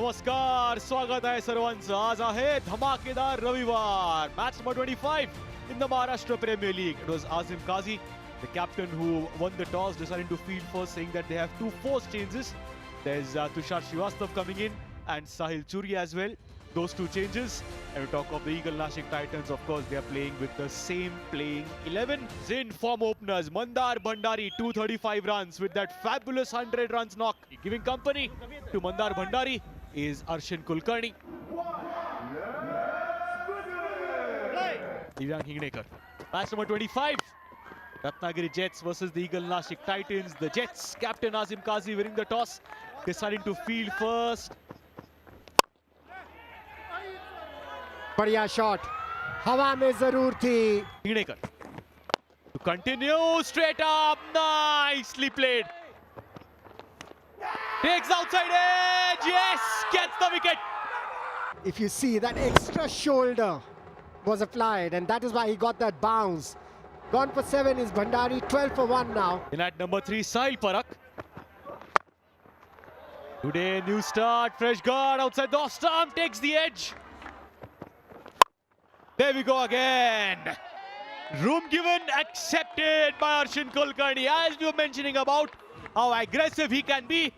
नमस्कार, स्वागत आहे सर्वांचं. आज आहे धमाकेदार रविवार. Match number 25 in the Maharashtra Premier League. It was Azim Qazi, the captain who won the toss, deciding to field first, saying that they have two forced changes. There's Tushar Srivastava coming in and Sahil Churi as well. Those two changes. And we talk of the Eagle Nashik Titans, of course, they are playing with the same playing 11. In form openers, Mandar Bhandari, 235 runs with that fabulous 100 runs knock. Giving company to Mandar Bhandari is Arshin Kulkarni. Divyank Hingnekar. Match number 25. Ratnagiri Jets versus the Eagle Nashik Titans. The Jets captain Azim Qazi winning the toss, deciding to field first. बढ़िया shot हवा में जरूर थी. Hingnekar to continue straight up, nicely played. Takes outside edge, yes, gets the wicket. If you see, that extra shoulder was applied and that is why he got that bounce. Gone for 7 is Bhandari, 12 for 1 now. In at number 3, Sahil Parak. Today, new start, fresh guard outside the off stump, takes the edge. There we go again. Room given, accepted by Arshin Kulkarni. As we were mentioning about how aggressive he can be.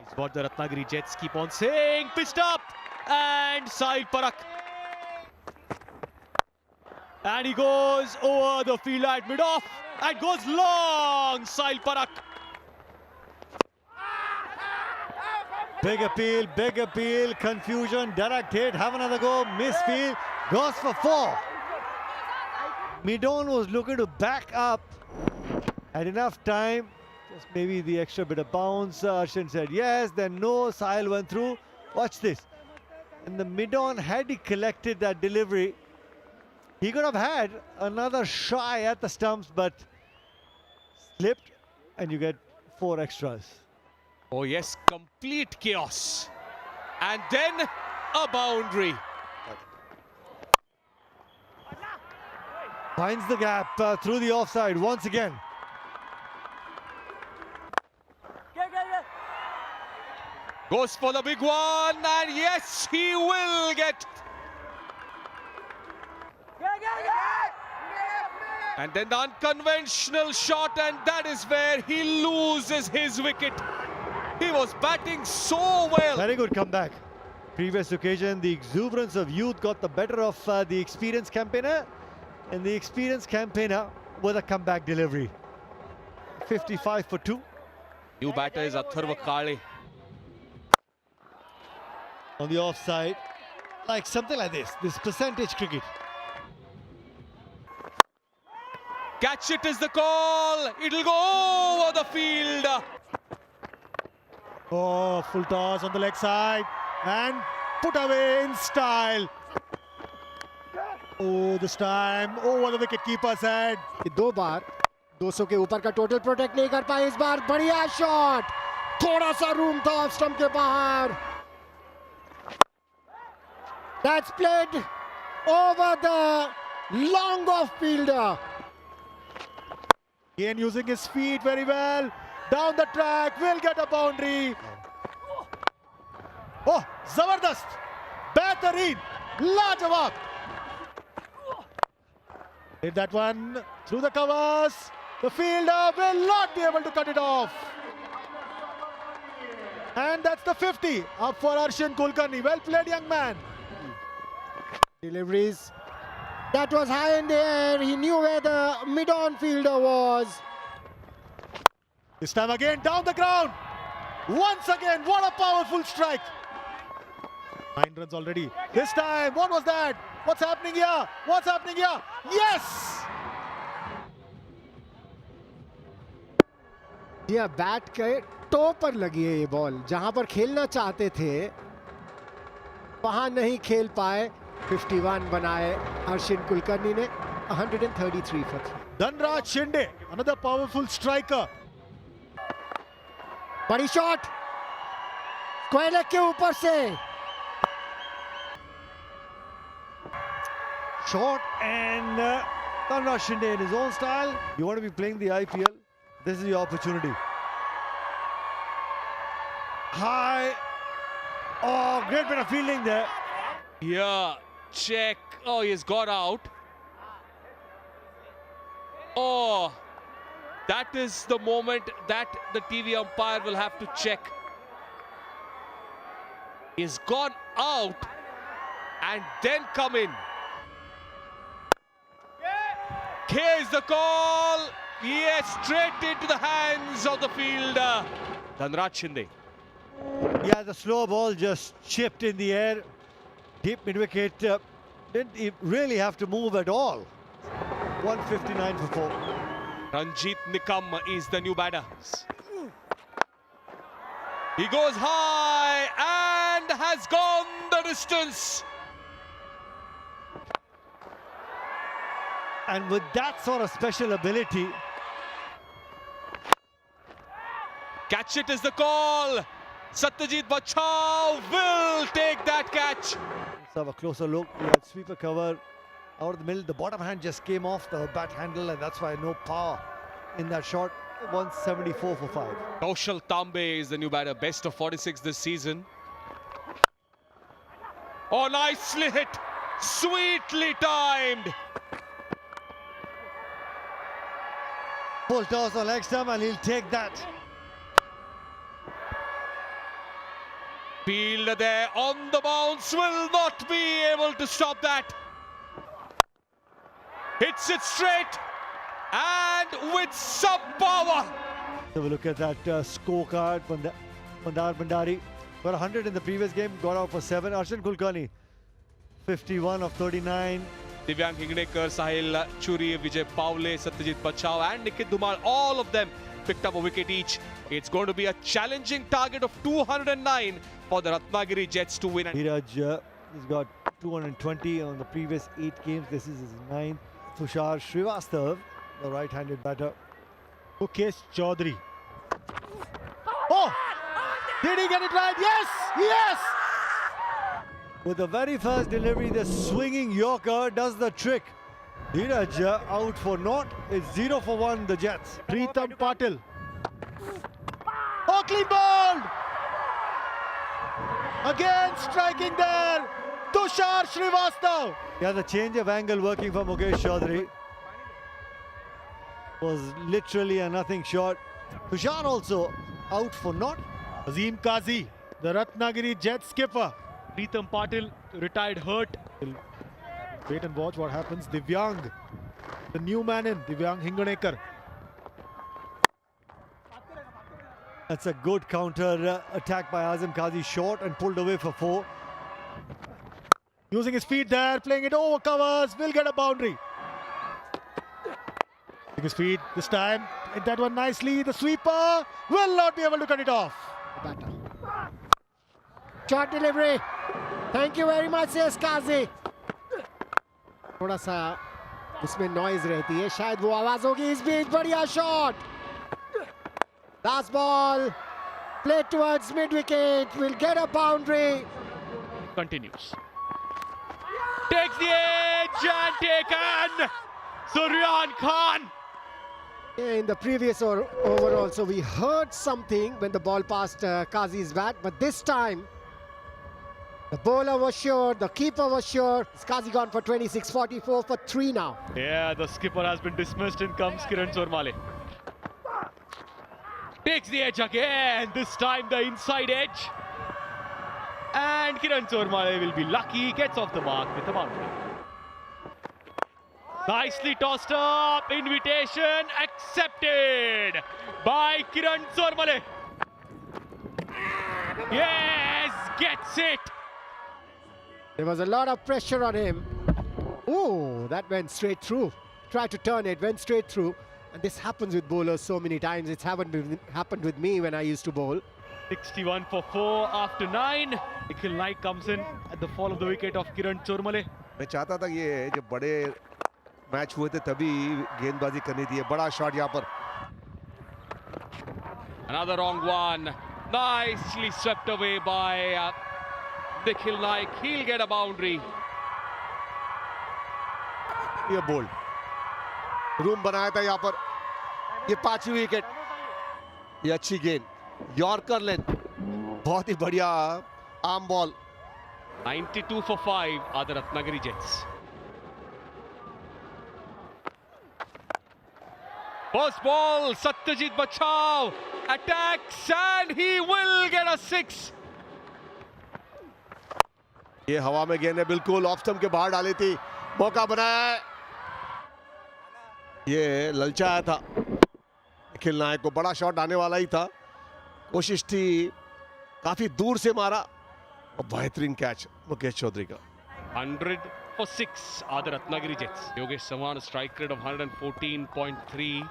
It's what the Ratnagiri Jets keep on saying. Pitched up and Sahil Parak. And he goes over the field at mid-off and goes long. Sahil Parak. Big appeal, confusion, direct hit, have another go, misfield, goes for 4. Midon was looking to back up, had enough time, just maybe the extra bit of bounce. Arshin said yes, then no, Sahil went through. Watch this. And the Midon, had he collected that delivery, he could have had another shy at the stumps, but slipped and you get 4 extras. Oh yes, complete chaos. And then a boundary. Finds the gap through the offside once again. Goes for the big one, and yes, he will get. And then the unconventional shot, and that is where he loses his wicket. He was batting so well. Very good comeback. Previous occasion, the exuberance of youth got the better of the experienced campaigner, and the experienced campaigner with a comeback delivery. 55 for 2. New batter is Atharva Kale. On the offside, like something like this percentage cricket. Catch it is the call. It'll go over the field. Oh, full toss on the leg side and put away in style. Oh, this time over the wicket keeper's head. 2 बार 200 के ऊपर का total protect नहीं कर पाए. इस बार बढ़िया shot, थोड़ा सा रूम था ऑफ स्टंप के बाहर. That's played over the long off fielder. Again using his feet very well. Down the track, will get a boundary. Oh, Zabardast. Betareen. Lajawab. Hit that one through the covers. The fielder will not be able to cut it off. And that's the 50 up for Arshin Kulkarni. Well played, young man. Deliveries. That was high in the air. He knew where the mid-on fielder was. This time again down the ground. Once again, what a powerful strike. 9 runs already. This time, what was that? What's happening here? What's happening here? Yes! ये bat के to पर लगी है ये ball. जहां पर खेलना चाहते थे वहां नहीं खेल पाए. 51 बनाए अर्शिन कुलकर्णी ने. 133 for 3. Dhanraj Shinde, another powerful striker. बड़ी शॉट स्क्वायर लेग के ऊपर से. Short and Dhanraj Shinde in his own style. You want to be playing the IPL? This is your opportunity. High Oh, great bit of fielding there. Yeah, check. Oh, he's got out. Oh, that is the moment that the TV umpire will have to check. He's gone out and then come in. Here's the call. Yes, straight into the hands of the fielder, Dhanraj Shinde. Yeah, the slow ball just chipped in the air. Deep mid-wicket. Didn't really have to move at all. 159 for 4. Ranjit Nikam is the new batter. He goes high and has gone the distance. And with that sort of special ability, Catch it is the call. Satyajit Bachao will take that catch. let's have a closer look. He had sweeper cover out of the middle. The bottom hand just came off the bat handle, and that's why no power in that shot. 174 for 5. Kaushal Tambe is the new batter. Best of 46 this season. Oh, nicely hit. Sweetly timed. Full toss on leg stump, and he'll take that. Fielder there on the bounce will not be able to stop that. Hits it straight and with some power. So we look at that scorecard. Mandar Bhandari got 100 in the previous game, got out for 7. Arshin Kulkarni, 51 of 39. Divyang Hingnekar, Sahil Churi, Vijay Pawle, Satyajit Bachao and Nikit Dumal, all of them picked up a wicket each. It's going to be a challenging target of 209 for the Ratnagiri Jets to win. Dheeraj, he's got 220 on the previous 8 games. This is his 9th. Tushar Srivastav, the right-handed batter. Mukesh Chaudhary. Oh! Did he get it right? Yes! Yes! With the very first delivery, the swinging Yorker does the trick. Dheeraj out for naught. It's 0 for 1, the Jets. Pritham Patil. Oh, clean ball! Again striking there. Tushar Srivastav. Yeah, the change of angle working for Mukesh Chaudhary was literally a nothing shot. Tushar also out for naught. Azim Kazi, the Ratnagiri Jets skipper. Pritham Patil retired hurt. Wait and watch what happens. Divyang, the new man in, Divyang Hinganekar. That's a good counter attack by Azim Kazi, short and pulled away for 4. Using his feet there, playing it over covers, will get a boundary. Using his feet this time, hit that one nicely. The sweeper will not be able to cut it off. Short delivery. Thank you very much, says Kazi. थोड़ा सा उसमें noise रहती है, शायद वो आवाज होगी इस बीच. बढ़िया shot. Last ball, played towards mid-wicket, will get a boundary. Continues. Takes the edge and taken. Suryan Khan. In the previous over also, we heard something when the ball passed Kazi's bat, but this time, the bowler was sure, the keeper was sure. Kazi gone for 26, 44 for 3 now. Yeah, the skipper has been dismissed. In comes Kiran Chormale. Takes the edge again. This time the inside edge. And Kiran Chormale will be lucky. Gets off the mark with a boundary. Nicely tossed up. Invitation accepted by Kiran Chormale. Yes, gets it. There was a lot of pressure on him. Oh, that went straight through. Tried to turn it, went straight through. And this happens with bowlers so many times. It's happened with me when I used to bowl. 61 for 4 after 9. Nikhil Naik comes in at the fall of the wicket of Kiran Chormale. मैं चाहता था ये जब बड़े match हुए थे तभी गेंदबाजी करनी थी. बड़ा शॉट यहाँ पर. Another wrong one. Nicely swept away by Nikhil Naik. He'll get a boundary. ये बोल्ड रूम बनाया था यहाँ पर. ये 5वीं विकेट. ये अच्छी गेंद, यॉर्कर लेंथ, बहुत ही बढ़िया arm ball. 92 for 5 are the Ratnagiri Jets. First ball, Satyajit Bachao attacks and he will get a 6. ये हवा में गेंद है, बिल्कुल ऑफ स्टंप के बाहर डाली थी, मौका बनाया है, ये ललचाया था निखिल नायक को, बड़ा शॉट आने वाला ही था, कोशिश थी, काफी दूर से मारा और बेहतरीन कैच मुकेश चौधरी का। 100 for 6 are the Ratnagiri Jets. Yogesh Sawan, a strike rate of 114.3.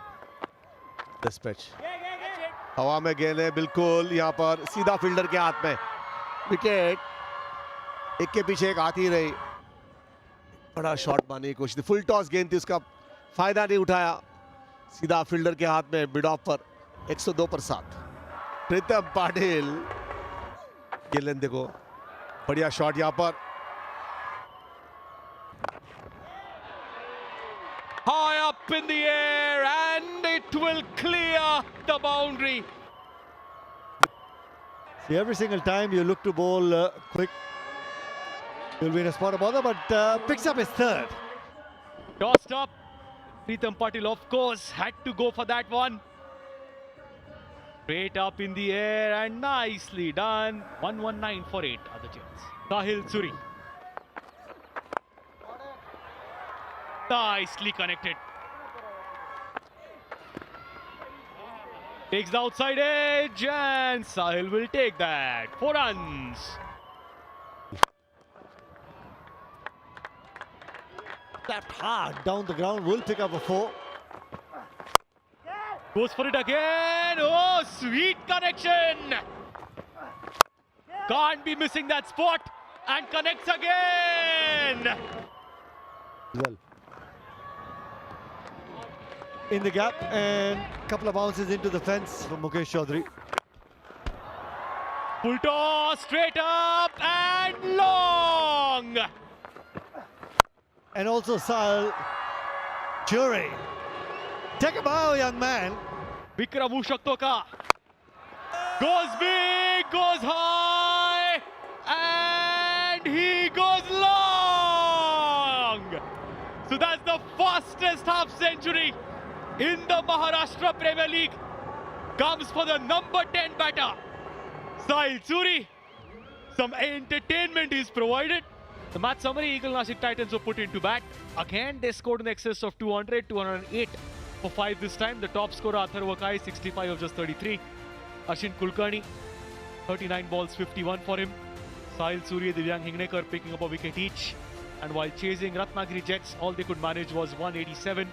Dispatch हवा में गेंद है, बिल्कुल यहाँ पर सीधा फील्डर के हाथ में, विकेट एक के पीछे एक आती रही, बड़ा शॉट मारने की कोशिश थी, फुल टॉस गेंद थी, उसका फायदा नहीं उठाया, सीधा फील्डर के हाथ में मिड ऑफ पर 102 पर 7। प्रीतम पाटिल, गेंद देखो, बढ़िया शॉट यहाँ पर, High up in the air and it will clear the boundary. See, every single time you look to bowl quick, you'll be in a spot of bother, but picks up his third. Tossed up. Pritham Patil, of course, had to go for that one. Straight up in the air and nicely done. 119 for 8 are the Jets. Sahil Suri. Nicely connected. Takes the outside edge and Sahil will take that. 4 runs. Tapped hard down the ground, will pick up a 4. Goes for it again. Oh, sweet connection. Can't be missing that spot and connects again. Well, in the gap and a couple of bounces into the fence from Mukesh Chaudhary. Full toss, straight up and long. And also Sahil Churi. Take a bow, young man. Vikram Ushakto ka. Goes big, goes high, and he goes long. So that's the fastest half century in the Maharashtra Premier League. Comes for the number 10 batter, Sahil Suri. Some entertainment is provided. The match summary: Eagle Nashik Titans were put into bat. Again, they scored in excess of 200, 208 for 5 this time. The top scorer, Atharva Kai, 65 of just 33. Ashin Kulkarni, 39 balls, 51 for him. Sahil Suri, Divyang Hingnekar picking up a wicket each. And while chasing Ratnagiri Jets, all they could manage was 187.